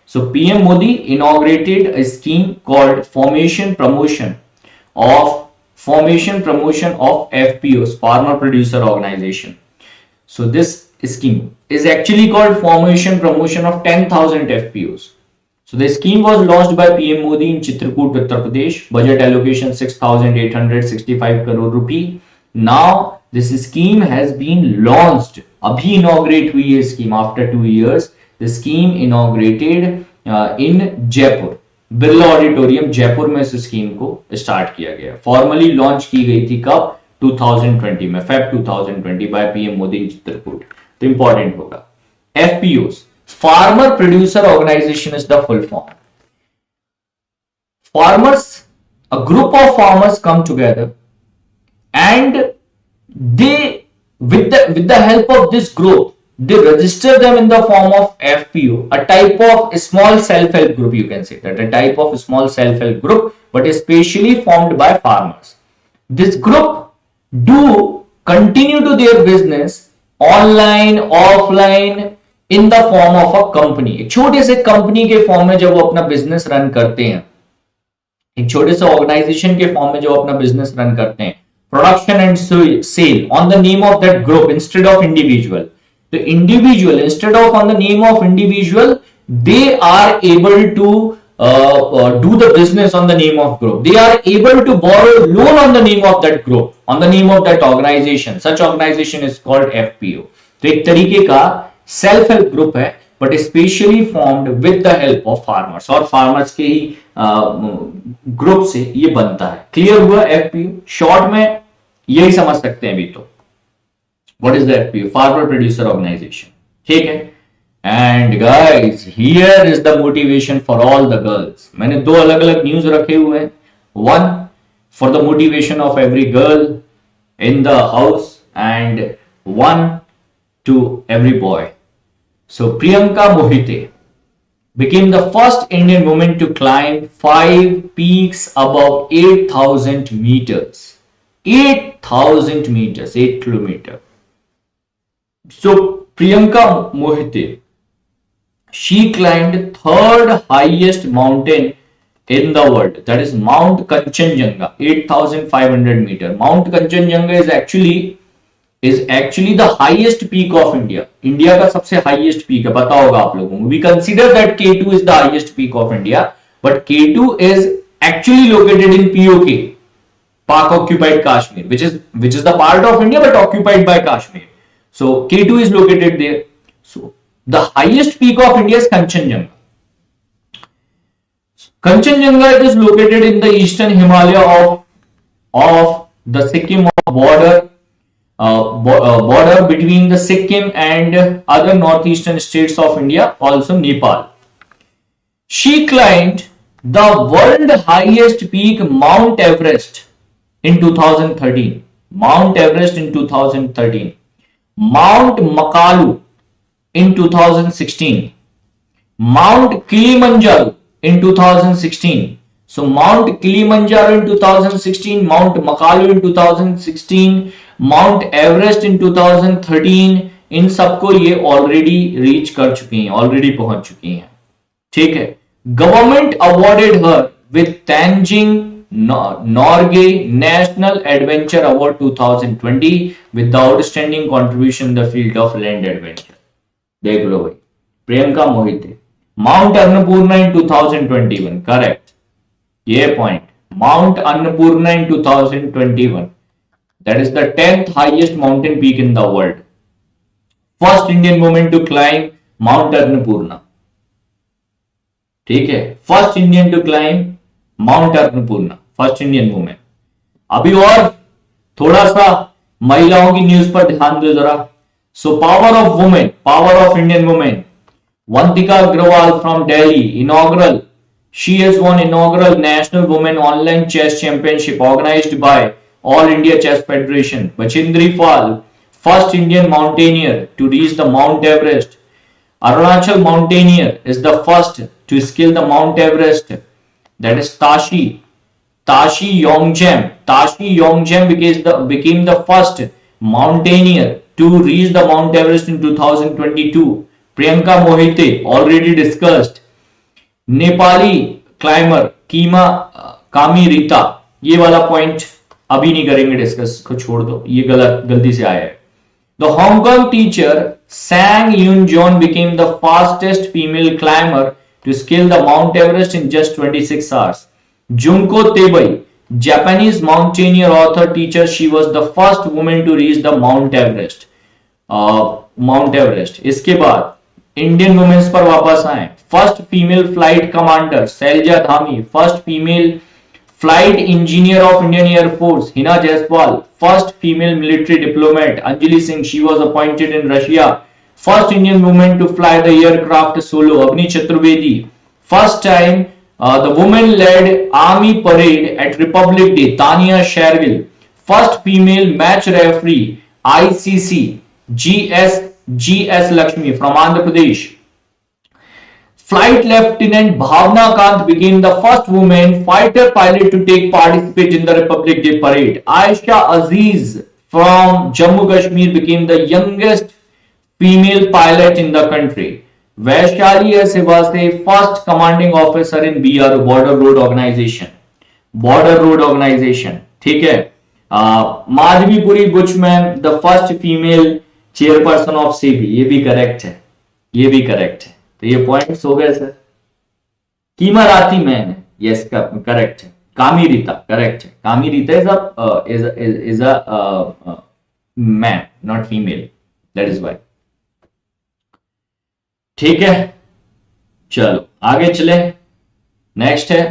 So PM Modi inaugurated a scheme called Formation Promotion of FPOs, Farmer Producer Organization. So this scheme is actually called Formation Promotion of 10,000 FPOs. So the scheme was launched by PM Modi in Chitrakoot, Uttar Pradesh. Budget allocation 6,865 crore rupee. Now this scheme has been launched. Abhi inaugurate hui hai scheme after 2 years. The scheme inaugurated in Jaipur. Birla auditorium Jaipur में इस scheme को start किया गया. Formally launch की गई थी कब? 2020 में, फेब 2020 बाय पीएम मोदी इन चित्रकूट. तो इंपॉर्टेंट होगा. FPOs, Farmer Producer Organization is the full form. Farmers, a group of farmers come together and they, with the help of this group, they register them in the form of FPO, a type of small self-help group, you can say that, a type of small self-help group, but especially formed by farmers. This group do continue to their business online, offline, in the form of a company. एक छोटे से company के form में जब वो अपना business run करते हैं, एक छोटे से ऑर्गेनाइजेशन के फॉर्म में जो अपना बिजनेस रन करते हैं, production and sale on the name of that group instead of individual. The individual, instead of on the name of individual, they are able to do the business on the name of group. They are able to borrow loan on the name of that group, on the name of that organization. Such organization is called FPO. तो एक तरीके का self help group है, but specially formed with the help of farmers, और farmers के ही group से ये बनता है. क्लियर हुआ? FPO शॉर्ट में यही समझ सकते हैं अभी तो. What is the FPO? Farmer Producer Organization. ठीक है. And guys, here is the motivation for all the girls. मैंने दो अलग अलग न्यूज रखे हुए हैं. One for the motivation of every girl in the house and one to every boy. So Priyanka Mohite became the first Indian woman to climb 5 peaks above 8,000 meters. 8,000 meters, 8 kilometers. So Priyanka Mohite, she climbed third highest mountain in the world, that is Mount Kanchenjunga, 8,500 meters. Mount Kanchenjunga is actually the highest peak of India. India का सबसे highest peak है, पता होगा आप लोगों को. We consider that K2 is the highest peak of India, but K2 is actually located in POK, Pak occupied Kashmir, which is the part of India but occupied by Kashmir. So K2 is located there. So the highest peak of India is Kanchenjunga. Kanchenjunga is located in the eastern Himalaya of the Sikkim border between the Sikkim and other northeastern states of India, also Nepal. She climbed the world highest peak Mount Everest in 2013. Mount Everest in 2013. Mount Makalu in 2016. Mount Kilimanjaro in 2016. So Mount Kilimanjaro in 2016, Mount Makalu in 2016, Mount Everest in 2013, इन सबको ये already reach कर चुकी हैं, already पहुंच चुकी हैं. ठीक है. Government awarded her with Tenzing Norgay National Adventure Award 2020 with the outstanding contribution in the field of land adventure. देख लो भाई, Priyanka Mohite. Mount Annapurna in 2021, correct. ये point, Mount Annapurna in 2021, that is the 10th highest mountain peak in the world. First Indian woman to climb Mount Annapurna. ठीक है, first Indian to climb mount Annapurna, first Indian women. अभी और थोड़ा सा महिलाओं की news पर ध्यान दो जरा। So power of women, power of Indian women. Vantika Agrawal from Delhi, inaugural. She has won inaugural National Women Online Chess Championship organized by All India Chess Federation. Bachindri Pal, first Indian mountaineer to reach the Mount Everest. Arunachal mountaineer is the first to scale the Mount Everest. That is Tashi Yongzham. Tashi Yongzham became the first mountaineer to reach the Mount Everest in 2022. Priyanka Mohite, already discussed. Nepali climber कामी रीता, ये वाला point अभी नहीं करेंगे discuss, को छोड़ दो, ये गलती से आया है। The Hong Kong teacher Sang Yun Jeon became the fastest female climber to scale the Mount Everest in just 26 hours. Junko Tebei, Japanese mountaineer, author, teacher, she was the first woman to reach the Mount Everest. इसके बाद Indian women's पर वापस आए। First female flight commander Shailja Dhami, first female flight engineer of Indian air force Hina Jaiswal, first female military diplomat Anjali Singh, she was appointed in Russia, first Indian women to fly the aircraft solo Agni Chaturvedi, first time the women led army parade at Republic Day Tania Shergill, first female match referee ICC GS Lakshmi from Andhra Pradesh. Flight Lieutenant Bhavna Kant became the first woman fighter pilot to participate in the Republic Day parade. Aisha Aziz from Jammu Kashmir became the youngest female pilot in the country. Vaishali Sivase, first commanding officer in BRO, Border Road Organization. Border Road Organization, ठीक है। Madhabi Puri बुचमैन, the first female chairperson of CB, ये भी correct है, ये भी correct है। तो ये पॉइंट्स हो गए सर। कीमा राती मैन है, यस करेक्ट है। कामी रीता करेक्ट है। Kami Rita is a man not female, that is why. ठीक है, चलो आगे चले। नेक्स्ट है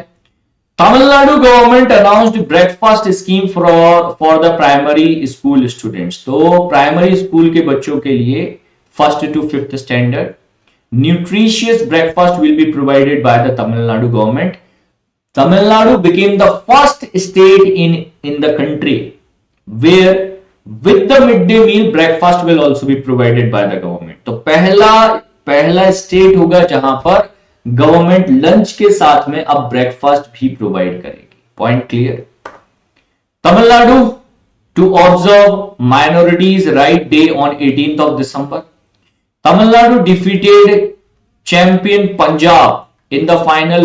Tamil Nadu government announced breakfast scheme for the primary school students. तो प्राइमरी स्कूल के बच्चों के लिए first to fifth standard nutritious breakfast will be provided by the Tamil Nadu government. Tamil Nadu became the first state in the country where with the midday meal breakfast will also be provided by the government। तो पहला state होगा जहां पर government lunch के साथ में अब breakfast भी प्रोवाइड करेगी। Point clear. Tamil Nadu to observe minorities right day on 18th of December। Tamil Nadu defeated champion Punjab in the final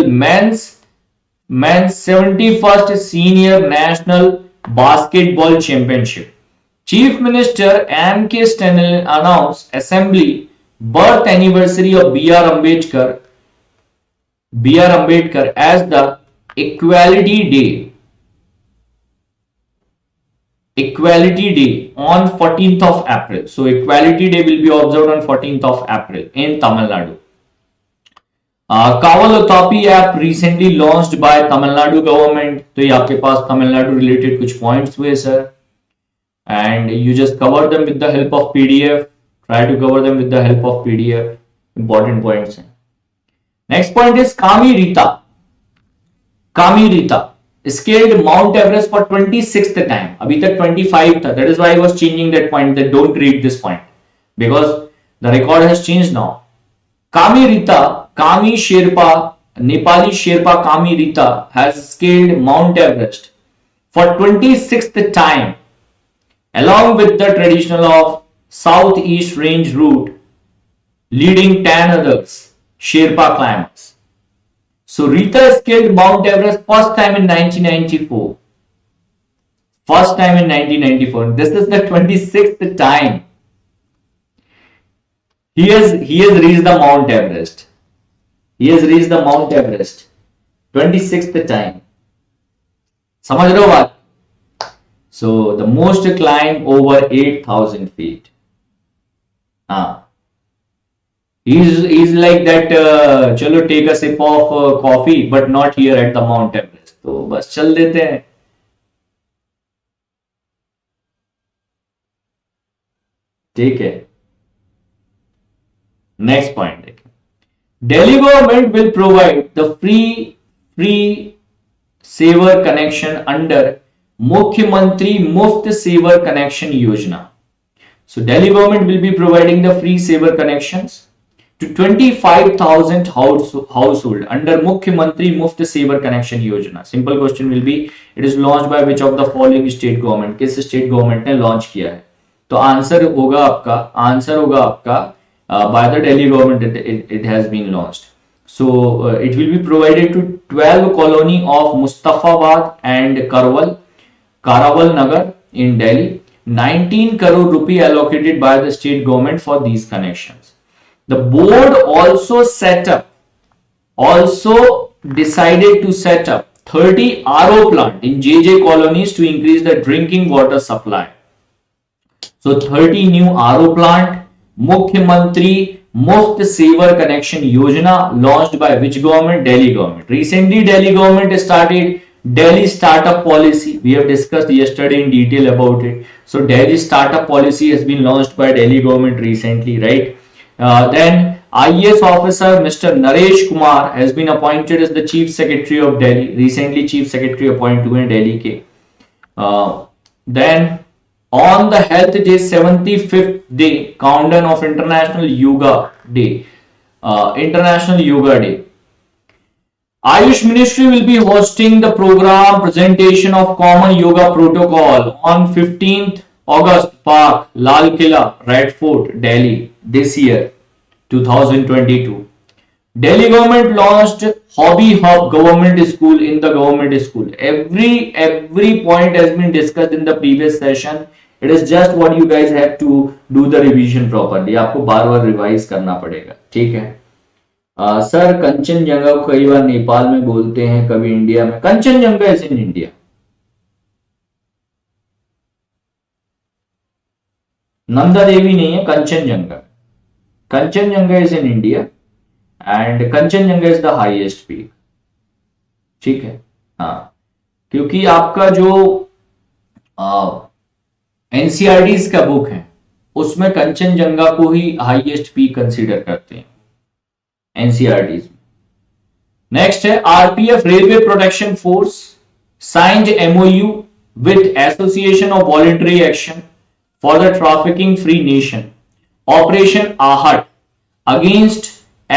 men's 71st senior national basketball championship। Chief Minister M.K. Stalin announced assembly birth anniversary of B.R. Ambedkar as the Equality Day on 14th of April। So Equality Day will be observed on 14th of April in Tamil Nadu। Kavalothapi app recently launched by Tamil Nadu government। तो ये आपके पास Tamil Nadu related कुछ points हुए sir, and you just cover them with the help of PDF। Try to cover them with the help of PDF, important points हैं। Next point is Kami Rita। Kami Rita scaled Mount Everest for 26th time। अभी तक 25 था, that is why I was changing that point, that don't read this point because the record has changed now। Kami Rita, Kami Sherpa, Nepali Sherpa Kami Rita has scaled Mount Everest for 26th time along with the traditional of Southeast Range route leading 10 others Sherpa climbers। So Rita scaled Mount Everest first time in 1994। First time in 1994. This is the 26th time he has reached the Mount Everest। He has reached the Mount Everest 26th time। समझ रहे हो बात? So the most climb over 8,000 feet। He's like that, chalo take a sip of coffee but not here at the Mount Everest। तो बस चल देते हैं। ठीक है, नेक्स्ट पॉइंट देखिए, Delhi government will provide the free saver connection under Mukhyamantri Muft Saver Connection Yojana. So Delhi government will be providing the free saver connections to 25,000 household under Mukhyamantri Muft Saver Connection Yojana. Simple question will be, it is launched by which of the following state government? किस state government ने launch किया है? तो answer होगा आपका by the Delhi government it has been launched. So it will be provided to 12 colony of Mustafabad and Karawal Nagar in Delhi. 19 crore rupee allocated by the state government for these connections. The board also decided to set up 30 RO plant in JJ colonies to increase the drinking water supply. So 30 new RO plant, Mukhyamantri Muft Saver Connection Yojana, launched by which government? Delhi government. Recently Delhi government started Delhi Startup Policy. We have discussed yesterday in detail about it. So Delhi Startup Policy has been launched by Delhi government recently, right? Then IAS officer Mr. Naresh Kumar has been appointed as the Chief Secretary of Delhi. Recently Chief Secretary appointed हुए Delhi के. Then on the Health Day, 75th day, countdown of International Yoga Day. Ayush Ministry will be hosting the program presentation of Common Yoga Protocol on 15th August, Park, Lal Killa, Red Fort, Delhi, this year, 2022. Delhi government launched Hobby Hub Government School in the government school. Every point has been discussed in the previous session. It is just what you guys have to do the revision properly. आपको बार-बार revise करना पड़ेगा, ठीक है? Sir Kanchenjunga को कई बार नेपाल में बोलते हैं, कभी इंडिया में. Kanchenjunga is in India. Nanda Devi नहीं है, Kanchenjunga. Kanchenjunga is in India and Kanchenjunga is the highest peak. ठीक है, हाँ, क्योंकि आपका जो एनसीईआरटी का बुक है उसमें कंचनजंगा को ही हाईएस्ट पीक कंसीडर करते हैं एनसीईआरटी में. नेक्स्ट है RPF railway protection force signed MOU with association of voluntary action for the trafficking free nation operation Aahat against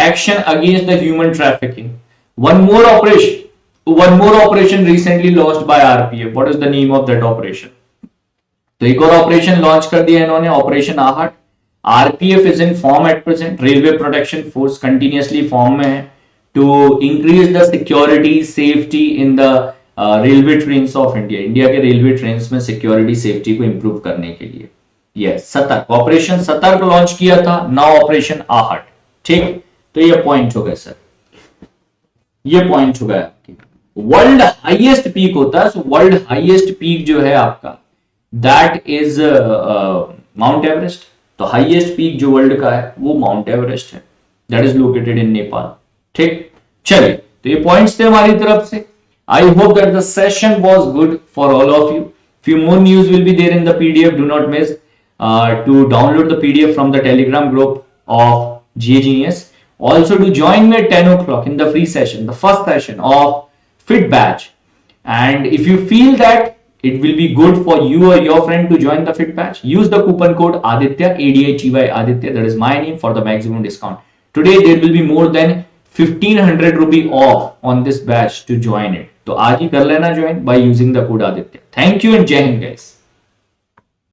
action against the human trafficking. One more operation recently launched by RPF. What is the name of that operation? तो एक और operation launch कर दिया इन्होंने, operation Aahat. RPF is in form at present. Railway protection force continuously form में है to increase the security safety in the railway trains of India. India के railway trains में सिक्योरिटी सेफ्टी को इंप्रूव करने के लिए. यस, सतर्क, ऑपरेशन सतर्क लॉन्च किया था, नाउ ऑपरेशन आहट. ठीक, तो ये पॉइंट हो गए सर, ये पॉइंट हो गया आपकी. वर्ल्ड हाईएस्ट पीक होता है, सो वर्ल्ड हाईएस्ट पीक जो है आपका दैट इज माउंट एवरेस्ट. तो हाईएस्ट पीक जो वर्ल्ड का है वो माउंट एवरेस्ट है, that is located in Nepal. ठीक, चलिए, तो ये पॉइंट्स थे हमारी तरफ से. I hope that the session was good for all of you. Few more news will be there in the PDF. Do not miss to download the PDF from the Telegram group of GAGNES. Also to join me at 10 o'clock in the free session, the first session of Fit Batch. And if you feel that it will be good for you or your friend to join the Fit Batch, use the coupon code Aditya, ADITY Aditya, that is my name, for the maximum discount. Today there will be more than 1500 rupee off on this batch to join it. तो आज ही कर लेना join by using the code Aditya. Thank you and Jai Hind guys.